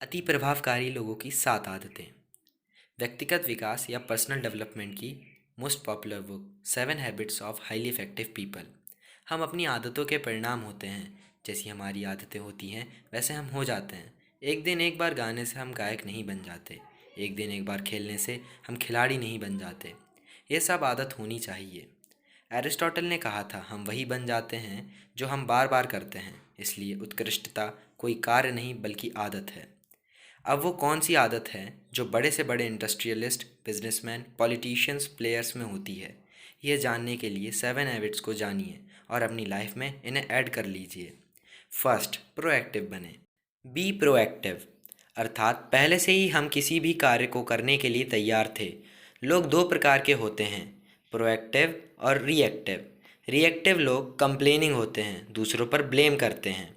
अति प्रभावकारी लोगों की 7 आदतें। व्यक्तिगत विकास या पर्सनल डेवलपमेंट की most popular book 7 habits of highly effective people. हम अपनी आदतों के परिणाम होते हैं। जैसी हमारी आदतें होती हैं वैसे हम हो जाते हैं। एक दिन एक बार गाने से हम गायक नहीं बन जाते। एक दिन एक बार खेलने से हम खिलाड़ी नहीं बन जाते। ये सब आदत होनी चाहिए। एरिस्टोटल ने कहा था, हम वही बन जाते हैं जो हम बार बार करते हैं। इसलिए उत्कृष्टता कोई कार्य नहीं बल्कि आदत है। अब वो कौन सी आदत है जो बड़े से बड़े इंडस्ट्रियलिस्ट, बिजनेसमैन, पॉलिटिशियंस, प्लेयर्स में होती है? ये जानने के लिए 7 हैबिट्स को जानिए और अपनी लाइफ में इन्हें ऐड कर लीजिए। फर्स्ट, प्रोएक्टिव बने। बी प्रोएक्टिव अर्थात पहले से ही हम किसी भी कार्य को करने के लिए तैयार थे। लोग दो प्रकार के होते हैं, प्रोएक्टिव और रिएक्टिव। रिएक्टिव लोग कंप्लेनिंग होते हैं, दूसरों पर ब्लेम करते हैं।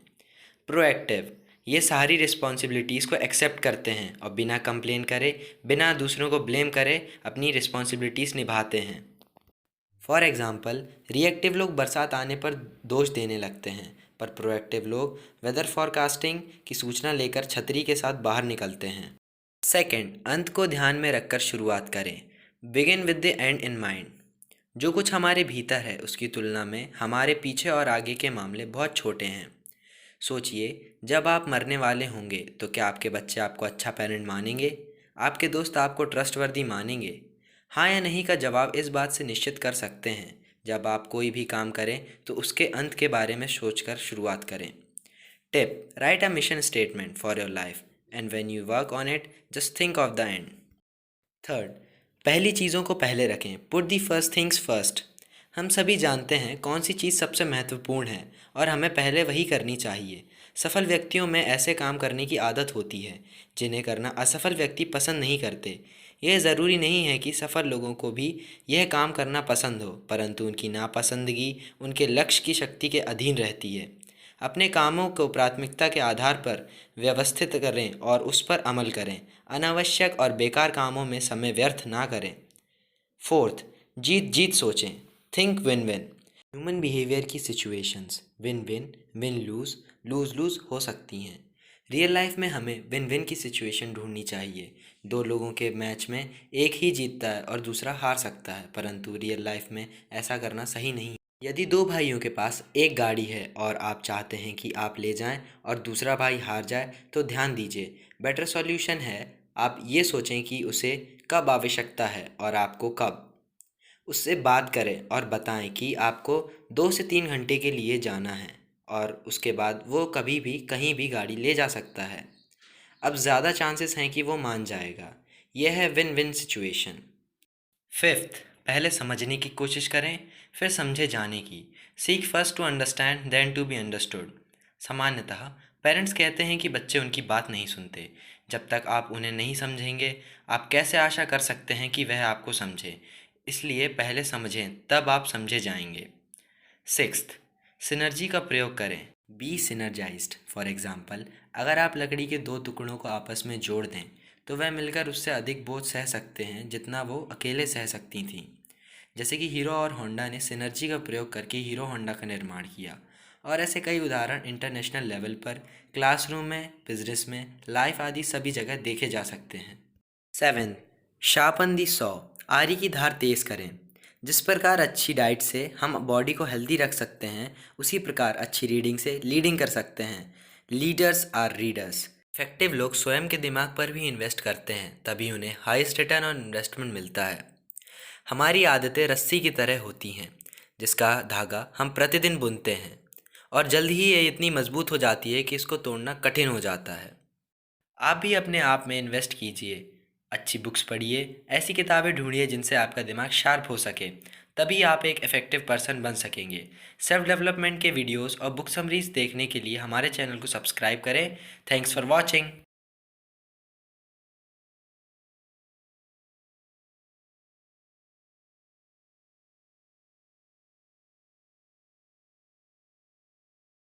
प्रोएक्टिव ये सारी रिस्पॉन्सिबिलिटीज़ को एक्सेप्ट करते हैं और बिना कंप्लेन करे, बिना दूसरों को ब्लेम करे अपनी रिस्पॉन्सिबिलिटीज़ निभाते हैं। फॉर एग्ज़ाम्पल, रिएक्टिव लोग बरसात आने पर दोष देने लगते हैं, पर प्रोएक्टिव लोग वेदर फॉरकास्टिंग की सूचना लेकर छतरी के साथ बाहर निकलते हैं। सेकंड, अंत को ध्यान में रखकर शुरुआत करें। Begin with the and in mind. जो कुछ हमारे भीतर है उसकी तुलना में हमारे पीछे और आगे के मामले बहुत छोटे हैं। सोचिए, जब आप मरने वाले होंगे तो क्या आपके बच्चे आपको अच्छा पेरेंट मानेंगे? आपके दोस्त आपको ट्रस्टवर्दी मानेंगे? हाँ या नहीं का जवाब इस बात से निश्चित कर सकते हैं। जब आप कोई भी काम करें तो उसके अंत के बारे में सोचकर शुरुआत करें। Tip: right a mission statement for your life and when you work on it just think of the end. Third, पहली चीज़ों को पहले रखें। Put the first things first. हम सभी जानते हैं कौन सी चीज़ सबसे महत्वपूर्ण है और हमें पहले वही करनी चाहिए। सफल व्यक्तियों में ऐसे काम करने की आदत होती है जिन्हें करना असफल व्यक्ति पसंद नहीं करते। यह ज़रूरी नहीं है कि सफल लोगों को भी यह काम करना पसंद हो, परंतु उनकी नापसंदगी उनके लक्ष्य की शक्ति के अधीन रहती है। अपने कामों को प्राथमिकता के आधार पर व्यवस्थित करें और उस पर अमल करें। अनावश्यक और बेकार कामों में समय व्यर्थ ना करें। फोर्थ, जीत जीत सोचें। Think win win. Human behaviour की situations win win, win lose, lose lose हो सकती हैं। रियल लाइफ में हमें विन विन की सिचुएशन ढूंढनी चाहिए। दो लोगों के मैच में एक ही जीतता है और दूसरा हार सकता है, परंतु रियल लाइफ में ऐसा करना सही नहीं। यदि दो भाइयों के पास एक गाड़ी है और आप चाहते हैं कि आप ले जाएं और दूसरा भाई हार जाए, तो ध्यान दीजिए, बेटर सॉल्यूशन है आप ये सोचें कि उसे कब आवश्यकता है और आपको कब। उससे बात करें और बताएं कि आपको 2 से 3 घंटे के लिए जाना है और उसके बाद वो कभी भी कहीं भी गाड़ी ले जा सकता है। अब ज़्यादा चांसेस हैं कि वो मान जाएगा। यह है विन विन सिचुएशन। फिफ्थ, पहले समझने की कोशिश करें, फिर समझे जाने की। Seek first to understand then to be understood. सामान्यतः पेरेंट्स कहते हैं कि बच्चे उनकी बात नहीं सुनते। जब तक आप उन्हें नहीं समझेंगे, आप कैसे आशा कर सकते हैं कि वह आपको समझे? इसलिए पहले समझें, तब आप समझे जाएंगे। सिक्स्थ, सिनर्जी का प्रयोग करें। बी सिनर्जाइज्ड। फॉर एग्जाम्पल, अगर आप लकड़ी के दो टुकड़ों को आपस में जोड़ दें तो वह मिलकर उससे अधिक बोझ सह सकते हैं जितना वो अकेले सह सकती थीं। जैसे कि हीरो और होंडा ने सिनर्जी का प्रयोग करके हीरो होंडा का निर्माण किया। और ऐसे कई उदाहरण इंटरनेशनल लेवल पर, क्लासरूम में, बिजनेस में, लाइफ आदि सभी जगह देखे जा सकते हैं। सेवन, शार्पन दी सॉ। आरी की धार तेज करें। जिस प्रकार अच्छी डाइट से हम बॉडी को हेल्दी रख सकते हैं, उसी प्रकार अच्छी रीडिंग से लीडिंग कर सकते हैं। Leaders are readers. इफेक्टिव लोग स्वयं के दिमाग पर भी इन्वेस्ट करते हैं, तभी उन्हें हाईएस्ट रिटर्न ऑन इन्वेस्टमेंट मिलता है। हमारी आदतें रस्सी की तरह होती हैं जिसका धागा हम प्रतिदिन बुनते हैं, और जल्द ही ये इतनी मजबूत हो जाती है कि इसको तोड़ना कठिन हो जाता है। आप भी अपने आप में इन्वेस्ट कीजिए। अच्छी बुक्स पढ़िए, ऐसी किताबें ढूंढिए जिनसे आपका दिमाग शार्प हो सके। तभी आप एक इफ़ेक्टिव पर्सन बन सकेंगे। सेल्फ डेवलपमेंट के वीडियोस और बुक समरीज देखने के लिए हमारे चैनल को सब्सक्राइब करें। Thanks for watching.